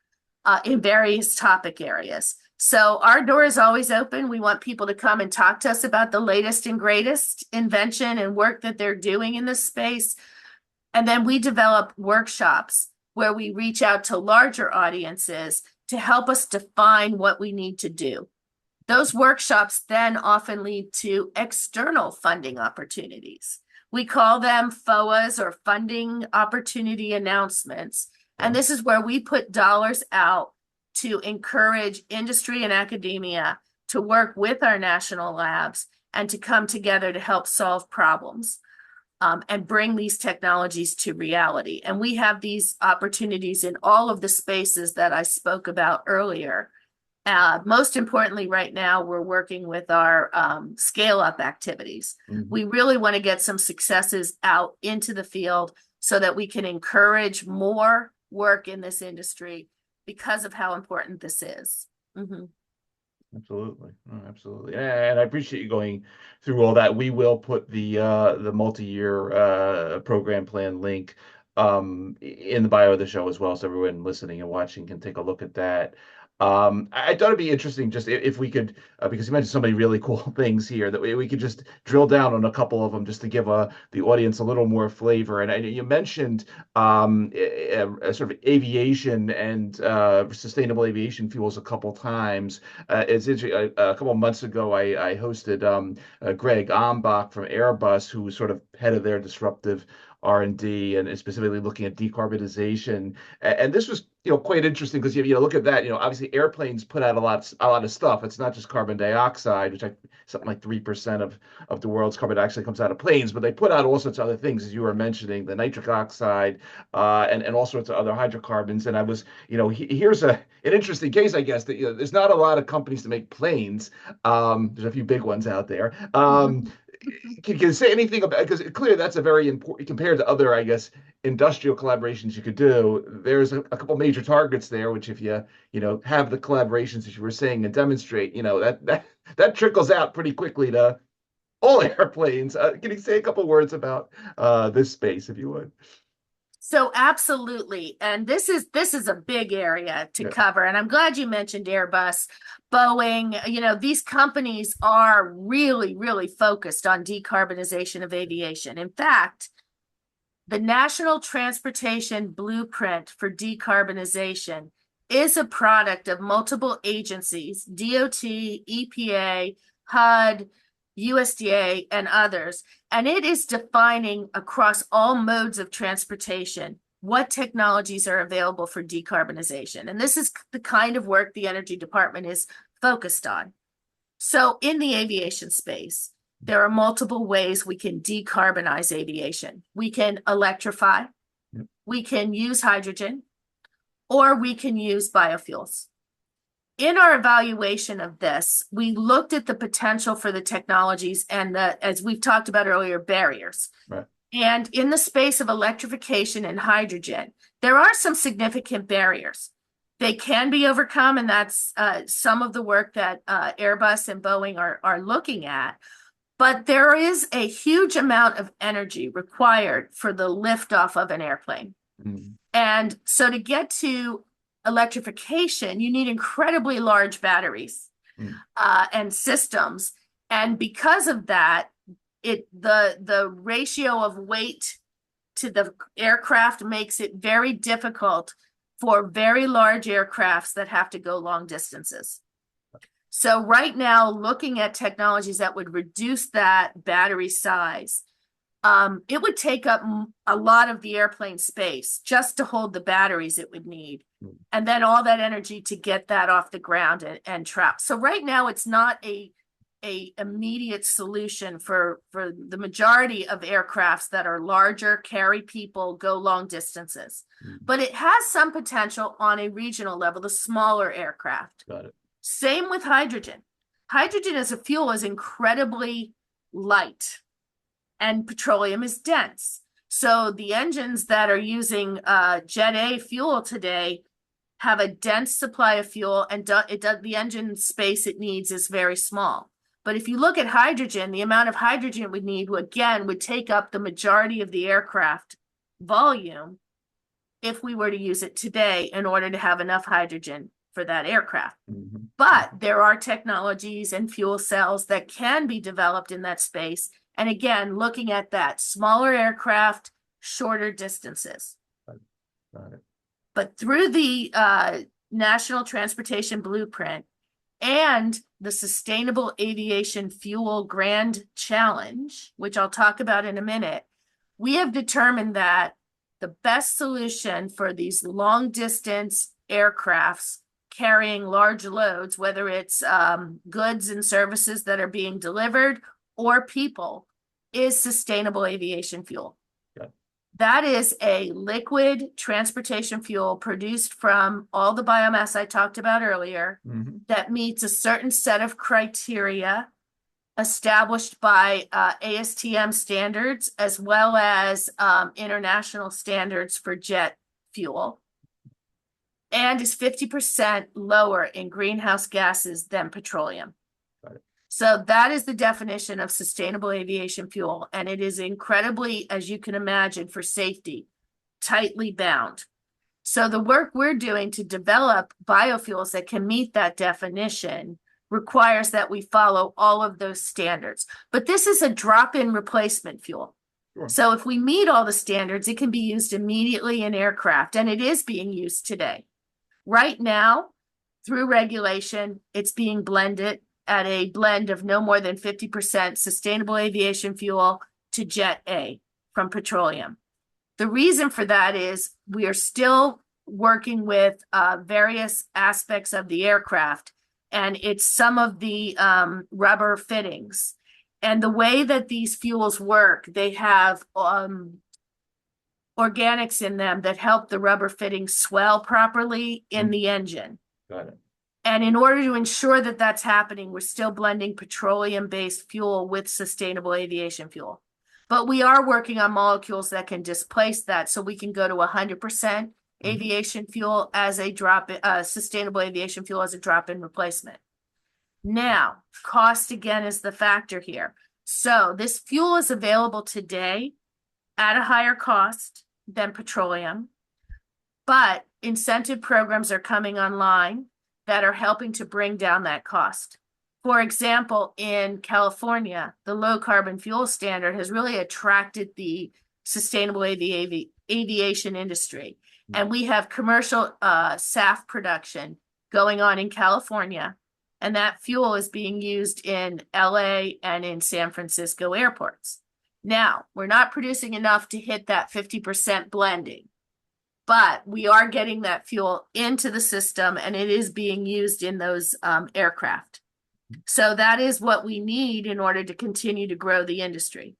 in various topic areas. So our door is always open. We want people to come and talk to us about the latest and greatest invention and work that they're doing in this space. And then we develop workshops where we reach out to larger audiences to help us define what we need to do. Those workshops then often lead to external funding opportunities. We call them FOAs, or funding opportunity announcements. And this is where we put dollars out to encourage industry and academia to work with our national labs and to come together to help solve problems and bring these technologies to reality. And we have these opportunities in all of the spaces that I spoke about earlier. Most importantly, right now, we're working with our scale-up activities. We really want to get some successes out into the field so that we can encourage more work in this industry because of how important this is. Absolutely. Oh, absolutely. And I appreciate you going through all that. We will put the multi-year program plan link in the bio of the show as well, so everyone listening and watching can take a look at that. I thought it'd be interesting just if we could, because you mentioned so many really cool things here, that we could just drill down on a couple of them just to give the audience a little more flavor. And you mentioned sort of aviation and sustainable aviation fuels a couple times. It's interesting. A couple of months ago, I hosted Greg Ombach from Airbus, who was sort of head of their disruptive R&D and specifically looking at decarbonization. And this was, quite interesting because you look at that, obviously airplanes put out a lot of stuff. It's not just carbon dioxide, which something like 3% of the world's carbon dioxide comes out of planes, but they put out all sorts of other things, as you were mentioning, the nitric oxide and all sorts of other hydrocarbons. And I was, here's an interesting case, I guess, that there's not a lot of companies that make planes. There's a few big ones out there. Can you say anything about, because clearly that's a very important, compared to other, I guess, industrial collaborations you could do, there's a couple major targets there, which if you have the collaborations that you were saying and demonstrate, that trickles out pretty quickly to all airplanes. Can you say a couple words about this space, if you would? So absolutely. And this is a big area to cover. And I'm glad you mentioned Airbus, Boeing. These companies are really, really focused on decarbonization of aviation. In fact, the National Transportation Blueprint for Decarbonization is a product of multiple agencies, DOT, EPA, HUD, USDA, and others. And it is defining across all modes of transportation what technologies are available for decarbonization. And this is the kind of work the Energy Department is focused on. So in the aviation space, there are multiple ways we can decarbonize aviation. We can electrify, we can use hydrogen, or we can use biofuels. In our evaluation of this, we looked at the potential for the technologies and as we've talked about earlier, barriers. Right. And in the space of electrification and hydrogen, there are some significant barriers. They can be overcome, and that's some of the work that Airbus and Boeing are looking at. But there is a huge amount of energy required for the liftoff of an airplane. Mm. And so to get to electrification, you need incredibly large batteries and systems. And because of that, the ratio of weight to the aircraft makes it very difficult for very large aircrafts that have to go long distances. So right now, looking at technologies that would reduce that battery size, it would take up a lot of the airplane space just to hold the batteries it would need. And then all that energy to get that off the ground and trap. So right now, it's not a immediate solution for the majority of aircrafts that are larger, carry people, go long distances. But it has some potential on a regional level, the smaller aircraft. Got it. Same with hydrogen. Hydrogen as a fuel is incredibly light, and petroleum is dense. So the engines that are using Jet A fuel today have a dense supply of fuel, and the engine space it needs is very small. But if you look at hydrogen, the amount of hydrogen it would need, would take up the majority of the aircraft volume if we were to use it today in order to have enough hydrogen for that aircraft. But there are technologies and fuel cells that can be developed in that space. And again, looking at that, smaller aircraft, shorter distances. Got it. But through the National Transportation Blueprint and the Sustainable Aviation Fuel Grand Challenge, which I'll talk about in a minute, we have determined that the best solution for these long distance aircrafts carrying large loads, whether it's goods and services that are being delivered or people, is sustainable aviation fuel. Okay. That is a liquid transportation fuel produced from all the biomass I talked about earlier that meets a certain set of criteria established by ASTM standards as well as international standards for jet fuel, and is 50% lower in greenhouse gases than petroleum. So that is the definition of sustainable aviation fuel, and it is incredibly, as you can imagine, for safety, tightly bound. So the work we're doing to develop biofuels that can meet that definition requires that we follow all of those standards. But this is a drop-in replacement fuel. Sure. So if we meet all the standards, it can be used immediately in aircraft, and it is being used today. Right now, through regulation, it's being blended at a blend of no more than 50% sustainable aviation fuel to Jet A from petroleum. The reason for that is we are still working with various aspects of the aircraft, and it's some of the rubber fittings. And the way that these fuels work, they have organics in them that help the rubber fittings swell properly in the engine. Got it. And in order to ensure that that's happening, we're still blending petroleum-based fuel with sustainable aviation fuel. But we are working on molecules that can displace that, so we can go to 100% aviation fuel as a sustainable aviation fuel as a drop-in replacement. Now, cost again is the factor here. So this fuel is available today at a higher cost than petroleum, but incentive programs are coming online that are helping to bring down that cost. For example, in California, the low carbon fuel standard has really attracted the sustainable aviation industry. And we have commercial SAF production going on in California, and that fuel is being used in LA and in San Francisco airports. Now, we're not producing enough to hit that 50% blending, but we are getting that fuel into the system, and it is being used in those aircraft. So that is what we need in order to continue to grow the industry.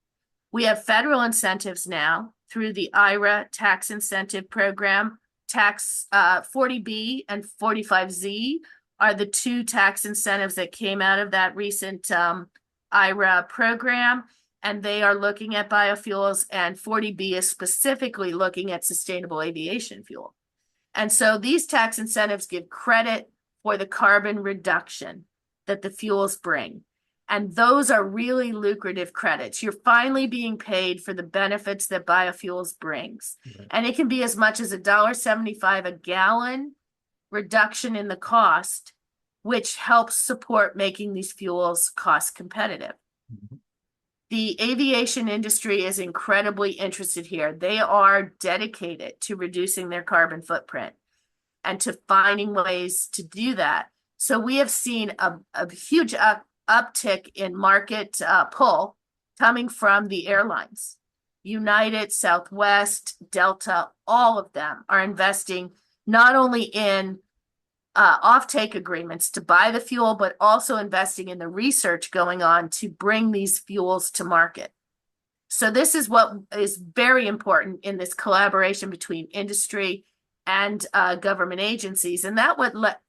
We have federal incentives now through the EERE tax incentive program. Tax 40B and 45Z are the two tax incentives that came out of that recent EERE program, and they are looking at biofuels, and 40B is specifically looking at sustainable aviation fuel. And so these tax incentives give credit for the carbon reduction that the fuels bring. And those are really lucrative credits. You're finally being paid for the benefits that biofuels brings. Right. And it can be as much as $1.75 a gallon reduction in the cost, which helps support making these fuels cost competitive. Mm-hmm. The aviation industry is incredibly interested here. They are dedicated to reducing their carbon footprint and to finding ways to do that. So we have seen a huge uptick in market pull coming from the airlines. United, Southwest, Delta, all of them are investing not only in offtake agreements to buy the fuel, but also investing in the research going on to bring these fuels to market. So this is what is very important in this collaboration between industry and government agencies. And that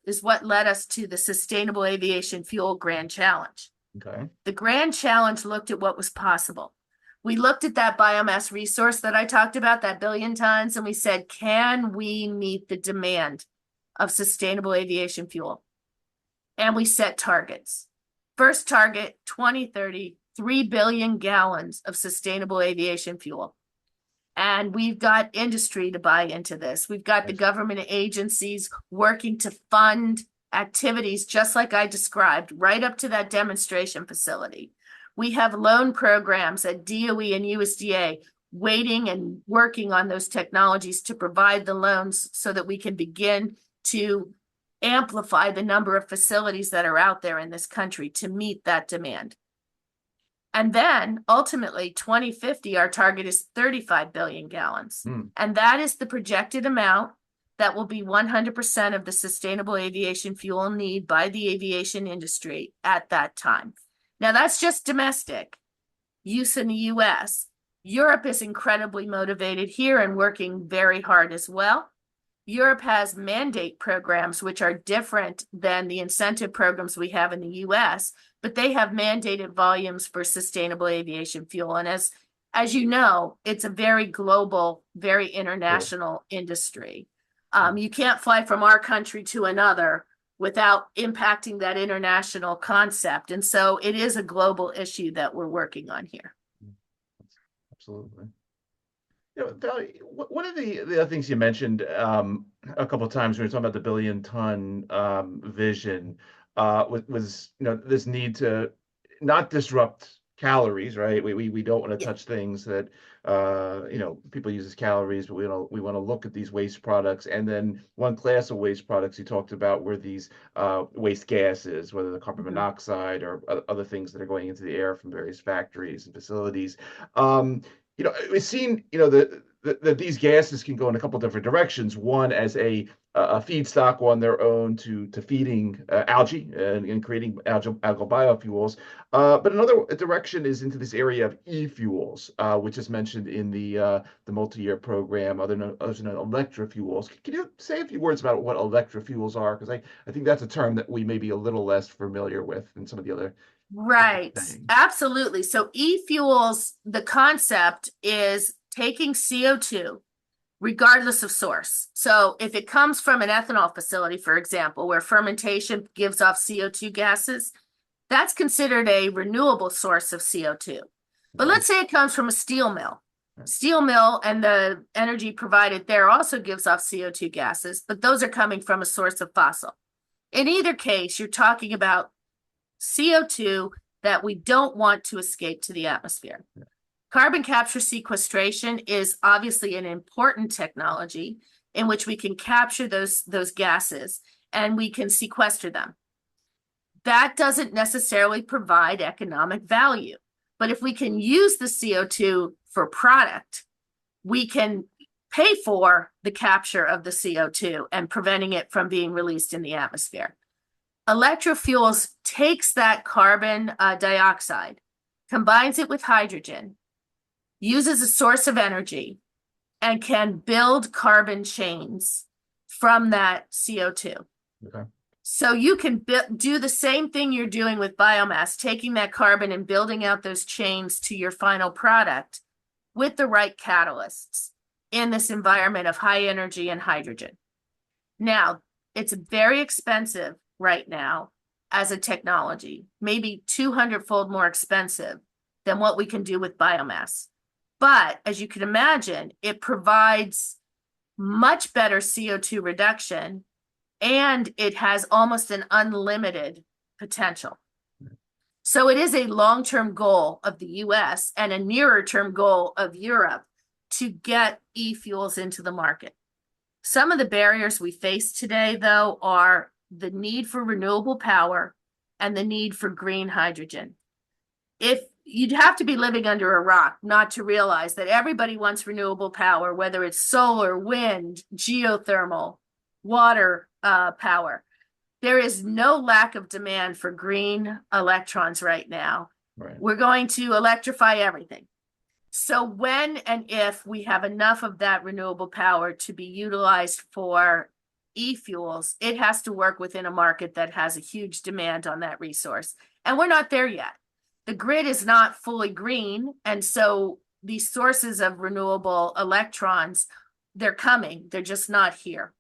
is what led us to the Sustainable Aviation Fuel Grand Challenge. Okay. The Grand Challenge looked at what was possible. We looked at that biomass resource that I talked about, that 1 billion tons, and we said, can we meet the demand of sustainable aviation fuel? And we set targets. First target, 2030, 3 billion gallons of sustainable aviation fuel. And we've got industry to buy into this. We've got the government agencies working to fund activities just like I described, right up to that demonstration facility. We have loan programs at DOE and USDA waiting and working on those technologies to provide the loans so that we can begin to amplify the number of facilities that are out there in this country to meet that demand. And then ultimately 2050, our target is 35 billion gallons. And that is the projected amount that will be 100% of the sustainable aviation fuel need by the aviation industry at that time. Now that's just domestic use in the US. Europe is incredibly motivated here and working very hard as well. Europe has mandate programs, which are different than the incentive programs we have in the US, but they have mandated volumes for sustainable aviation fuel. And as you know, it's a very global, very international industry. You can't fly from our country to another without impacting that international concept. And so it is a global issue that we're working on here. Absolutely. You know, Valerie, one of the other things you mentioned a couple of times when we were talking about the 1 billion ton vision was this need to not disrupt calories, right? We don't want to touch things that people use as calories, but we want to look at these waste products. And then one class of waste products you talked about were these waste gases, whether the carbon monoxide or other things that are going into the air from various factories and facilities. We've seen that these gases can go in a couple different directions. One as a feedstock on their own to feeding algae and creating algal biofuels. But another direction is into this area of e-fuels, which is mentioned in the multi-year program, other known electrofuels. Can you say a few words about what electrofuels are? Because I think that's a term that we may be a little less familiar with than some of the other. Right. Absolutely. So e-fuels, the concept is taking CO2 regardless of source. So if it comes from an ethanol facility, for example, where fermentation gives off CO2 gases, that's considered a renewable source of CO2. But let's say it comes from a steel mill Steel mill and the energy provided there also gives off CO2 gases, but those are coming from a source of fossil. In either case, you're talking about CO2 that we don't want to escape to the atmosphere. Yeah. Carbon capture sequestration is obviously an important technology in which we can capture those gases and we can sequester them. That doesn't necessarily provide economic value, but if we can use the CO2 for product, we can pay for the capture of the CO2 and preventing it from being released in the atmosphere. Electrofuels takes that carbon dioxide, combines it with hydrogen, uses a source of energy, and can build carbon chains from that CO2. Okay. So you can do the same thing you're doing with biomass, taking that carbon and building out those chains to your final product with the right catalysts in this environment of high energy and hydrogen. Now, it's very expensive right now as a technology, maybe 200-fold more expensive than what we can do with biomass. But as you can imagine, it provides much better CO2 reduction, and it has almost an unlimited potential. So it is a long-term goal of the US and a nearer-term goal of Europe to get e-fuels into the market. Some of the barriers we face today, though, are the need for renewable power and the need for green hydrogen. If you'd have to be living under a rock not to realize that everybody wants renewable power, whether it's solar, wind, geothermal, water power. There is no lack of demand for green electrons right now. Right. We're going to electrify everything. So when and if we have enough of that renewable power to be utilized for e-fuels, it has to work within a market that has a huge demand on that resource. And we're not there yet. The grid is not fully green. And so these sources of renewable electrons, they're coming. They're just not here.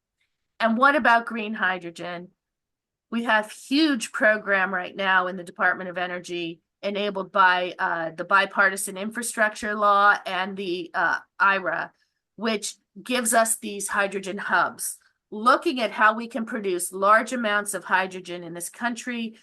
And what about green hydrogen? We have huge program right now in the Department of Energy enabled by the bipartisan infrastructure law and the EERE, which gives us these hydrogen hubs, looking at how we can produce large amounts of hydrogen in this country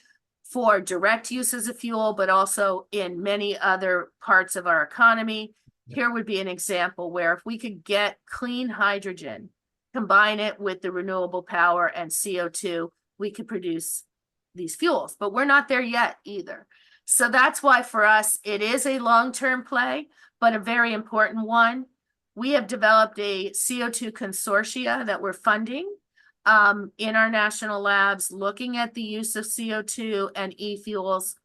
for direct use as a fuel, but also in many other parts of our economy. Here would be an example where if we could get clean hydrogen, combine it with the renewable power and CO2, we could produce these fuels, but we're not there yet either. So that's why for us, it is a long-term play, but a very important one. We have developed a CO2 consortia that we're funding in our national labs, looking at the use of CO2 and e-fuels.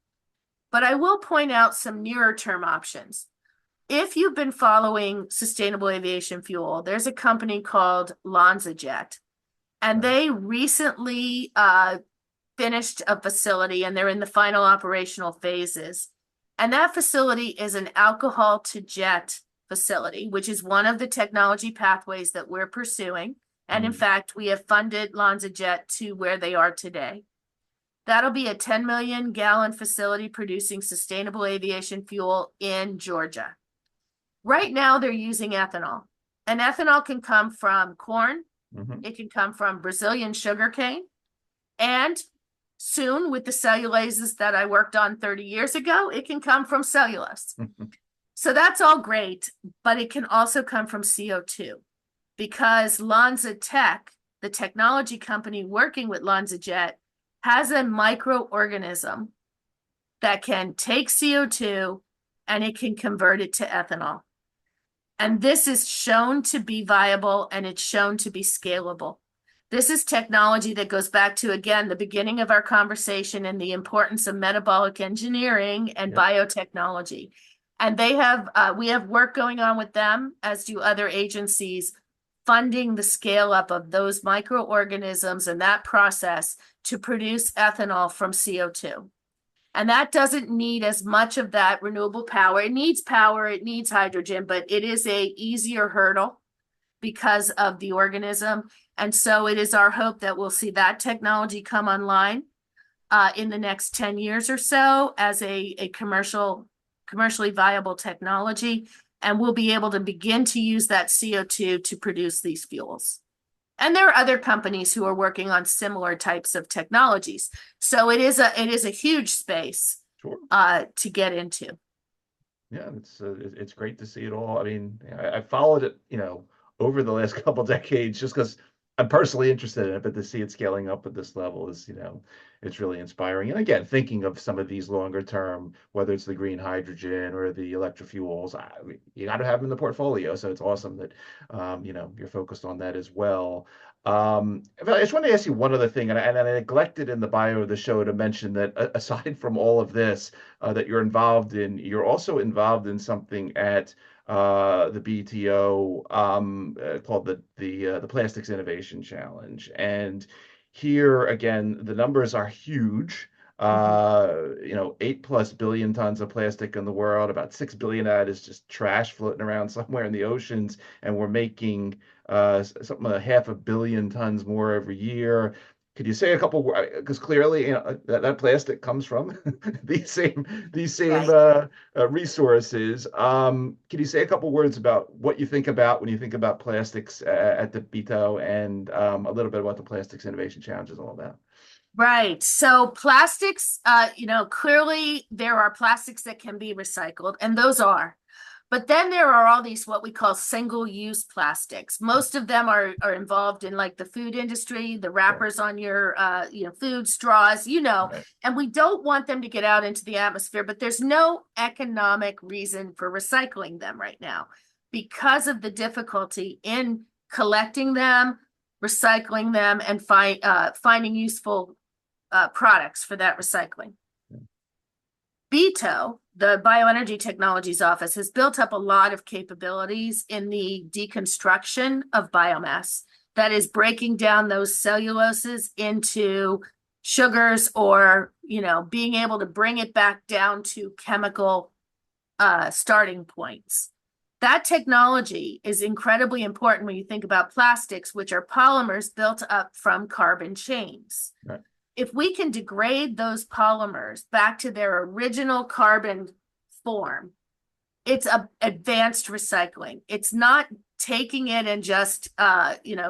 But I will point out some nearer term options. If you've been following sustainable aviation fuel, there's a company called LanzaJet, and they recently finished a facility and they're in the final operational phases. And that facility is an alcohol to jet facility, which is one of the technology pathways that we're pursuing. And in fact, we have funded LanzaJet to where they are today. That'll be a 10 million gallon facility producing sustainable aviation fuel in Georgia. Right now, they're using ethanol. And ethanol can come from corn. It can come from Brazilian sugarcane. And soon, with the cellulases that I worked on 30 years ago, it can come from cellulose. So that's all great, but it can also come from CO2 because LanzaTech, the technology company working with LanzaJet, has a microorganism that can take CO2 and it can convert it to ethanol. And this is shown to be viable and it's shown to be scalable. This is technology that goes back to, again, the beginning of our conversation and the importance of metabolic engineering and biotechnology. And they have, we have work going on with them, as do other agencies, funding the scale up of those microorganisms and that process to produce ethanol from CO2. And that doesn't need as much of that renewable power. It needs power, it needs hydrogen, but it is a easier hurdle because of the organism. And so it is our hope that we'll see that technology come online in the next 10 years or so as a commercially viable technology. and we'll be able to begin to use that CO2 to produce these fuels. And there are other companies who are working on similar types of technologies. So it is a huge space Sure. To get into. Yeah, it's great to see it all. I mean, I followed it, over the last couple decades just because I'm personally interested in it, but to see it scaling up at this level is, it's really inspiring. And again, thinking of some of these longer term, whether it's the green hydrogen or the electrofuels, you got to have them in the portfolio. So it's awesome that, you're focused on that as well. I just want to ask you one other thing, and I neglected in the bio of the show to mention that aside from all of this that you're involved in, you're also involved in something at the BTO called the Plastics Innovation Challenge. And here again, the numbers are huge. 8+ billion tons of plastic in the world. About 6 billion of that is just trash floating around somewhere in the oceans, and we're making something like 500 million tons more every year. Could you say a couple words? Because clearly, that plastic comes from these same Right. resources. Can you say a couple words about what you think about when you think about plastics at the BITO, and a little bit about the Plastics Innovation Challenge and all that? Right. So plastics, clearly there are plastics that can be recycled, and those are. But then there are all these what we call single-use plastics. Most of them are involved in like the food industry, the Sure. wrappers on your food straws, Right. and we don't want them to get out into the atmosphere, but there's no economic reason for recycling them right now because of the difficulty in collecting them, recycling them, and finding useful products for that recycling. BETO, the Bioenergy Technologies Office, has built up a lot of capabilities in the deconstruction of biomass. That is breaking down those celluloses into sugars, or, being able to bring it back down to chemical starting points. That technology is incredibly important when you think about plastics, which are polymers built up from carbon chains. Right. If we can degrade those polymers back to their original carbon form, it's advanced recycling. It's not taking it and just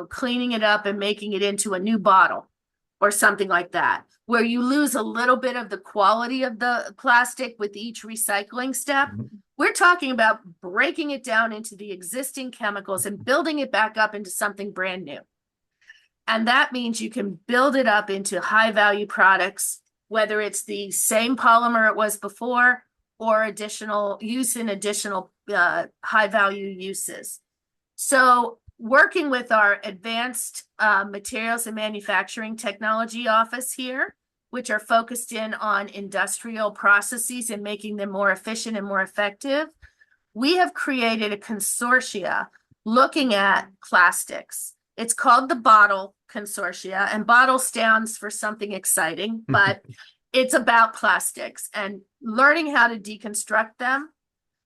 cleaning it up and making it into a new bottle or something like that, where you lose a little bit of the quality of the plastic with each recycling step. Mm-hmm. We're talking about breaking it down into the existing chemicals and building it back up into something brand new. And that means you can build it up into high value products, whether it's the same polymer it was before or additional high value uses. So working with our advanced materials and manufacturing technology office here, which are focused in on industrial processes and making them more efficient and more effective, we have created a consortia looking at plastics. It's called the Bottle Consortia, and bottle stands for something exciting, but it's about plastics and learning how to deconstruct them,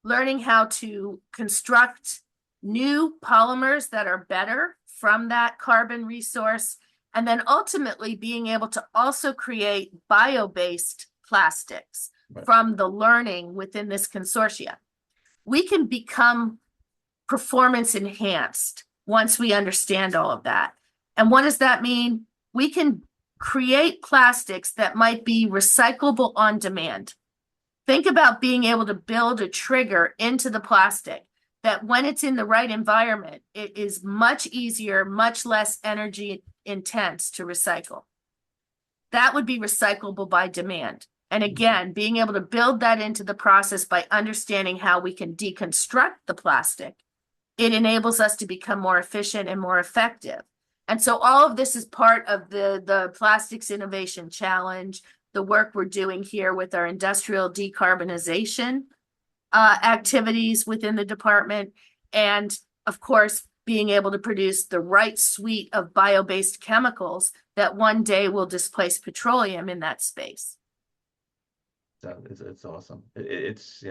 learning how to construct new polymers that are better from that carbon resource, and then ultimately being able to also create bio-based plastics from the learning within this consortia. We can become performance enhanced once we understand all of that. And what does that mean? We can create plastics that might be recyclable on demand. Think about being able to build a trigger into the plastic that when it's in the right environment, it is much easier, much less energy intense to recycle. That would be recyclable by demand. And again, being able to build that into the process by understanding how we can deconstruct the plastic, it enables us to become more efficient and more effective. And so all of this is part of the Plastics Innovation Challenge, the work we're doing here with our industrial decarbonization activities within the department, and of course, being able to produce the right suite of bio-based chemicals that one day will displace petroleum in that space. So it's awesome. It's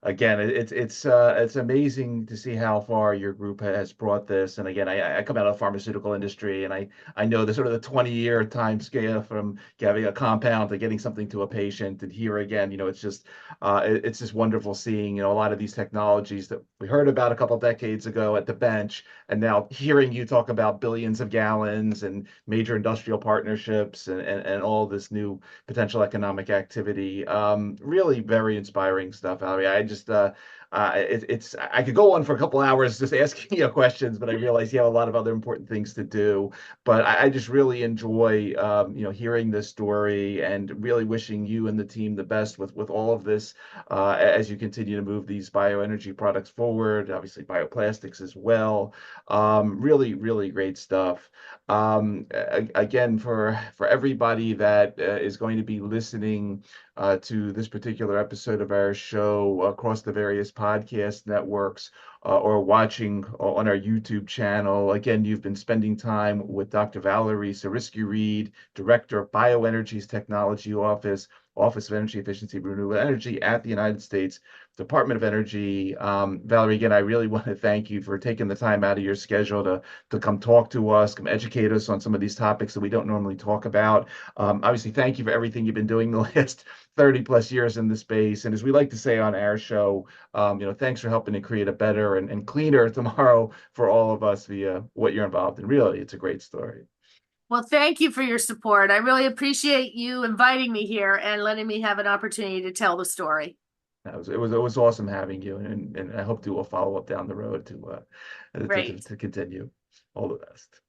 again, it's amazing to see how far your group has brought this. And again, I come out of the pharmaceutical industry, and I know the sort of the 20-year time scale from having a compound to getting something to a patient. And here again, it's just wonderful seeing a lot of these technologies that we heard about a couple decades ago at the bench, and now hearing you talk about billions of gallons and major industrial partnerships and all this new potential economic activity. Really very inspiring stuff, Valerie. It's I could go on for a couple hours just asking you questions, but I realize you have a lot of other important things to do. But I just really enjoy hearing this story, and really wishing you and the team the best with all of this as you continue to move these bioenergy products forward. Obviously, bioplastics as well. Really, really great stuff. Again, for everybody that is going to be listening to this particular episode of our show across the various podcast networks, or watching on our YouTube channel. Again, you've been spending time with Dr. Valerie Sarisky-Reed, Director of Bioenergy Technologies Office, Office of Energy Efficiency and Renewable Energy at the United States Department of Energy. Valerie, again, I really want to thank you for taking the time out of your schedule to come talk to us, come educate us on some of these topics that we don't normally talk about. Obviously, thank you for everything you've been doing the last 30 plus years in the space. And as we like to say on our show, thanks for helping to create a better and cleaner tomorrow for all of us via what you're involved in. Really, it's a great story. Well, thank you for your support. I really appreciate you inviting me here and letting me have an opportunity to tell the story. It was awesome having you, and I hope to will follow up down the road to Great. continue. All the best.